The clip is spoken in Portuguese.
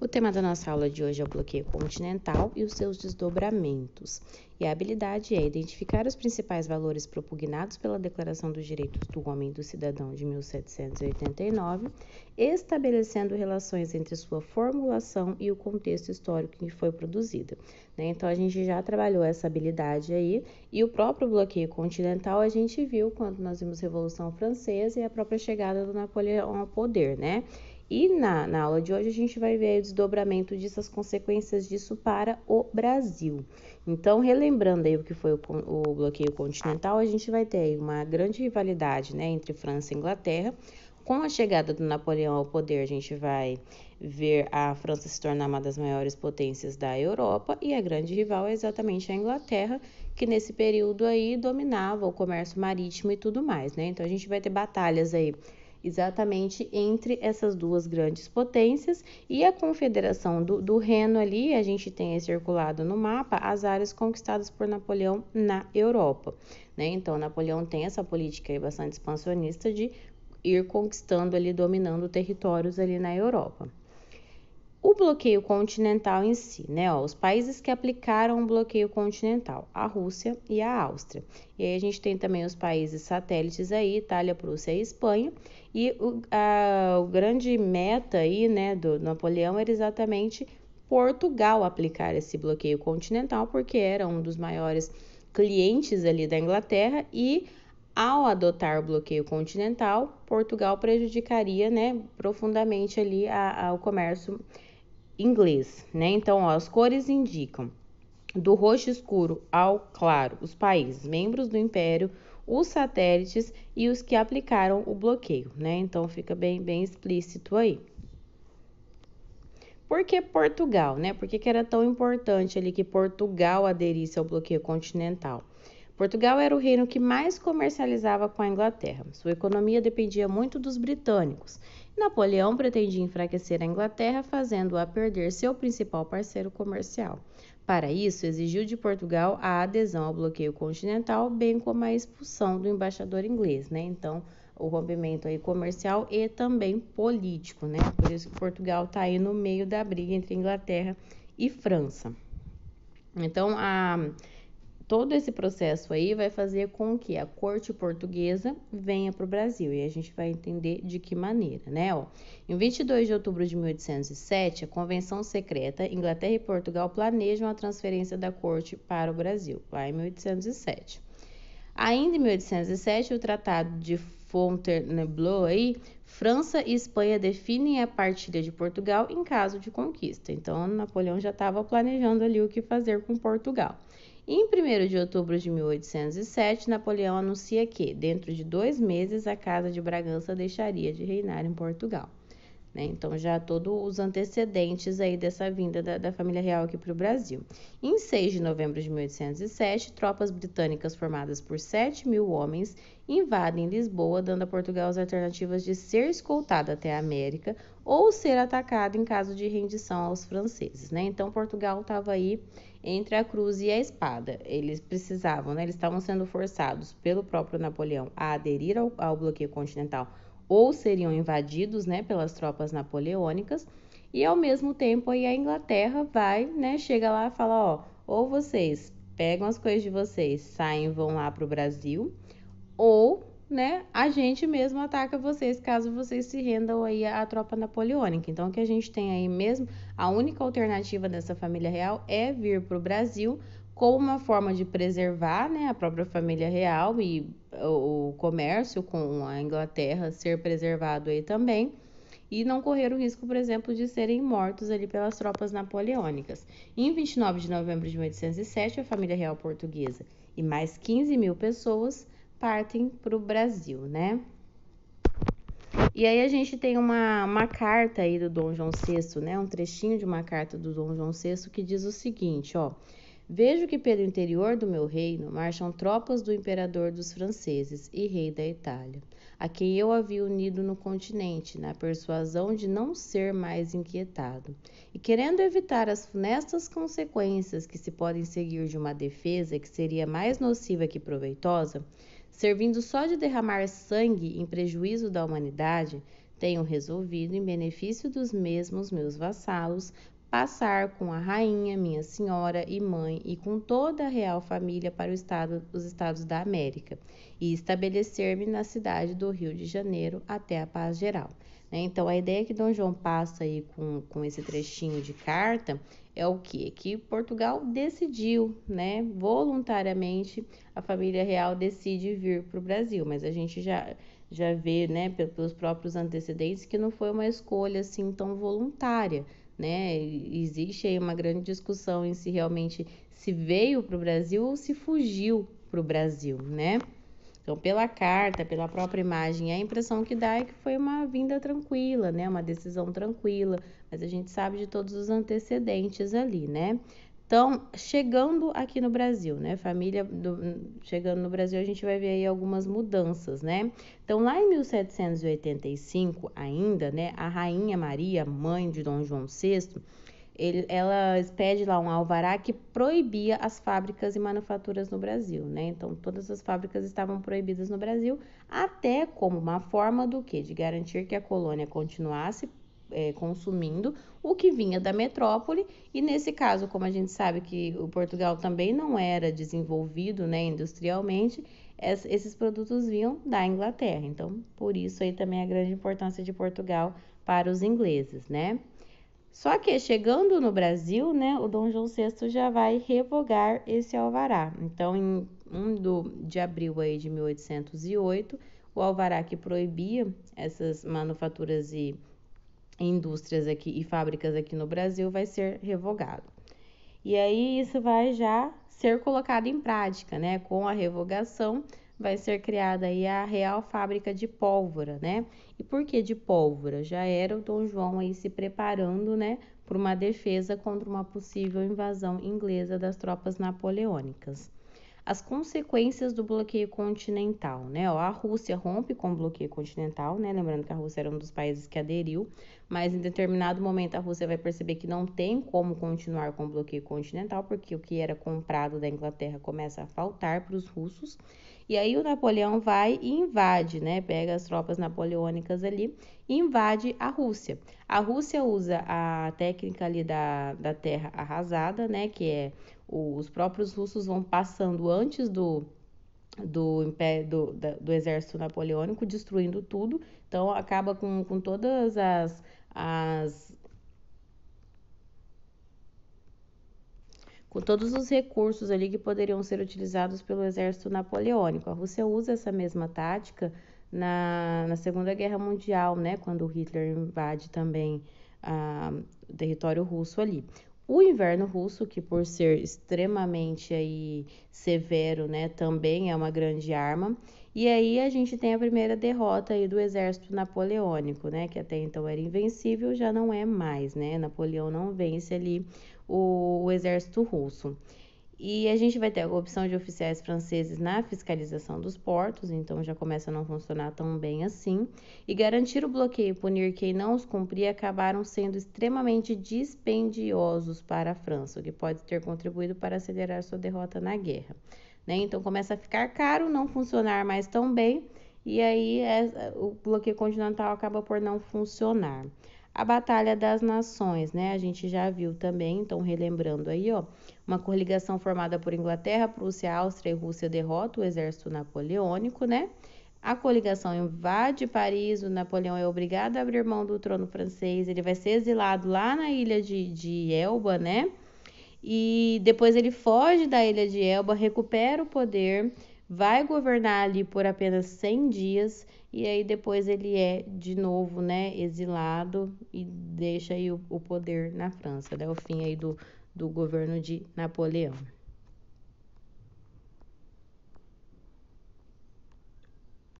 O tema da nossa aula de hoje é o bloqueio continental e os seus desdobramentos. E a habilidade é identificar os principais valores propugnados pela Declaração dos Direitos do Homem e do Cidadão de 1789, estabelecendo relações entre sua formulação e o contexto histórico em que foi produzida. Então, a gente já trabalhou essa habilidade aí, e o próprio bloqueio continental a gente viu quando nós vimos a Revolução Francesa e a própria chegada do Napoleão ao poder, né? E na aula de hoje a gente vai ver o desdobramento dessas consequências disso para o Brasil. Então, relembrando aí o que foi o bloqueio continental, a gente vai ter aí uma grande rivalidade, né, entre França e Inglaterra. Com a chegada do Napoleão ao poder, a gente vai ver a França se tornar uma das maiores potências da Europa, e a grande rival é exatamente a Inglaterra, que nesse período aí dominava o comércio marítimo e tudo mais, né? Então, a gente vai ter batalhas aí exatamente entre essas duas grandes potências, e a Confederação do Reno ali, a gente tem circulado no mapa as áreas conquistadas por Napoleão na Europa, né? Então, Napoleão tem essa política aí bastante expansionista de ir conquistando ali, dominando territórios ali na Europa. O bloqueio continental em si, né? Os países que aplicaram o bloqueio continental, a Rússia e a Áustria. E aí a gente tem também os países satélites aí, Itália, Prússia e Espanha. E o grande meta aí, né, do Napoleão era exatamente Portugal aplicar esse bloqueio continental, porque era um dos maiores clientes ali da Inglaterra, e ao adotar o bloqueio continental, Portugal prejudicaria, né, profundamente ali o comércio inglês, né? Então, as cores indicam do roxo escuro ao claro os países membros do Império, os satélites e os que aplicaram o bloqueio, né? Então, fica bem explícito aí. Por que Portugal, né? Por que era tão importante ali que Portugal aderisse ao bloqueio continental? Portugal era o reino que mais comercializava com a Inglaterra. Sua economia dependia muito dos britânicos. Napoleão pretendia enfraquecer a Inglaterra, fazendo-a perder seu principal parceiro comercial. Para isso, exigiu de Portugal a adesão ao bloqueio continental, bem como a expulsão do embaixador inglês, né? Então, o rompimento aí comercial e também político, né? Por isso que Portugal está aí no meio da briga entre Inglaterra e França. Então, todo esse processo aí vai fazer com que a corte portuguesa venha para o Brasil, e a gente vai entender de que maneira, né? Em 22 de outubro de 1807, a Convenção Secreta, Inglaterra e Portugal planejam a transferência da corte para o Brasil, lá em 1807. Ainda em 1807, o Tratado de Fontainebleau, aí, França e Espanha definem a partilha de Portugal em caso de conquista. Então, Napoleão já estava planejando ali o que fazer com Portugal. Em 1º de outubro de 1807, Napoleão anuncia que, dentro de 2 meses, a Casa de Bragança deixaria de reinar em Portugal. Né? Então, já todos os antecedentes aí dessa vinda da família real aqui para o Brasil. Em 6 de novembro de 1807, tropas britânicas formadas por 7.000 homens invadem Lisboa, dando a Portugal as alternativas de ser escoltado até a América ou ser atacado em caso de rendição aos franceses. Né? Então, Portugal estava aí entre a cruz e a espada. Eles precisavam, né? Eles estavam sendo forçados pelo próprio Napoleão a aderir ao bloqueio continental, ou seriam invadidos, né, pelas tropas napoleônicas, e ao mesmo tempo aí a Inglaterra vai, né, chega lá e fala, ou vocês pegam as coisas de vocês, saem e vão lá para o Brasil, ou, né, a gente mesmo ataca vocês caso vocês se rendam aí à tropa napoleônica. Então, o que a gente tem aí mesmo, a única alternativa dessa família real é vir para o Brasil, como uma forma de preservar, né, a própria família real e o comércio com a Inglaterra ser preservado aí também, e não correr o risco, por exemplo, de serem mortos ali pelas tropas napoleônicas. Em 29 de novembro de 1807, a família real portuguesa e mais 15.000 pessoas partem para o Brasil, né? E aí a gente tem uma carta aí do Dom João VI, né? Um trechinho de uma carta do Dom João VI que diz o seguinte, Vejo que pelo interior do meu reino marcham tropas do imperador dos franceses e rei da Itália, a quem eu havia unido no continente, na persuasão de não ser mais inquietado. E querendo evitar as funestas consequências que se podem seguir de uma defesa que seria mais nociva que proveitosa, servindo só de derramar sangue em prejuízo da humanidade, tenho resolvido, em benefício dos mesmos meus vassalos, passar com a rainha, minha senhora e mãe, e com toda a real família para os estados da América, e estabelecer-me na cidade do Rio de Janeiro até a paz geral. Então, a ideia que Dom João passa aí com esse trechinho de carta é o quê? Que Portugal decidiu, né, voluntariamente, a família real decide vir para o Brasil, mas a gente já vê, né, pelos próprios antecedentes, que não foi uma escolha assim tão voluntária, né? Existe aí uma grande discussão em se realmente se veio para o Brasil ou se fugiu para o Brasil, né? Então, pela carta, pela própria imagem, a impressão que dá é que foi uma vinda tranquila, né? Uma decisão tranquila, mas a gente sabe de todos os antecedentes ali, né? Então, chegando aqui no Brasil, né? Chegando no Brasil, a gente vai ver aí algumas mudanças, né? Então, lá em 1785, ainda, né? A Rainha Maria, mãe de Dom João VI, ela expede lá um alvará que proibia as fábricas e manufaturas no Brasil, né? Então, todas as fábricas estavam proibidas no Brasil, até como uma forma do quê? De garantir que a colônia continuasse consumindo o que vinha da metrópole, e nesse caso, como a gente sabe que o Portugal também não era desenvolvido, né, industrialmente, esses produtos vinham da Inglaterra. Então, por isso aí também a grande importância de Portugal para os ingleses, né? Só que chegando no Brasil, né, o Dom João VI já vai revogar esse alvará. Então, em 1 de abril aí de 1808, o alvará que proibia essas manufaturas e indústrias aqui e fábricas aqui no Brasil vai ser revogado. E aí isso vai já ser colocado em prática, né? Com a revogação vai ser criada aí a Real Fábrica de Pólvora, né? E por que de pólvora? Já era o Dom João aí se preparando, né, por uma defesa contra uma possível invasão inglesa das tropas napoleônicas. As consequências do bloqueio continental, né? A Rússia rompe com o bloqueio continental, né? Lembrando que a Rússia era um dos países que aderiu, mas em determinado momento a Rússia vai perceber que não tem como continuar com o bloqueio continental, porque o que era comprado da Inglaterra começa a faltar para os russos. E aí o Napoleão vai e invade, né? Pega as tropas napoleônicas ali e invade a Rússia. A Rússia usa a técnica ali da terra arrasada, né? Que é os próprios russos vão passando antes do exército napoleônico, destruindo tudo. Então acaba com todas com todos os recursos ali que poderiam ser utilizados pelo exército napoleônico. A Rússia usa essa mesma tática na Segunda Guerra Mundial, né, quando Hitler invade também o território russo ali. O inverno russo, que por ser extremamente aí severo, né, também é uma grande arma. E aí a gente tem a primeira derrota aí do exército napoleônico, né, que até então era invencível, já não é mais, né? Napoleão não vence ali o exército russo. E a gente vai ter a opção de oficiais franceses na fiscalização dos portos, então já começa a não funcionar tão bem assim. E garantir o bloqueio e punir quem não os cumprir acabaram sendo extremamente dispendiosos para a França, o que pode ter contribuído para acelerar sua derrota na guerra, né? Então começa a ficar caro, não funcionar mais tão bem, e aí o bloqueio continental acaba por não funcionar. A Batalha das Nações, né? A gente já viu também, então relembrando aí, ó, uma coligação formada por Inglaterra, Prússia, Áustria e Rússia derrota o exército napoleônico, né? A coligação invade Paris, o Napoleão é obrigado a abrir mão do trono francês, ele vai ser exilado lá na ilha de Elba, né? E depois ele foge da ilha de Elba, recupera o poder, vai governar ali por apenas 100 dias e aí depois ele é de novo, né, exilado e deixa aí o poder na França, né, o fim aí do governo de Napoleão.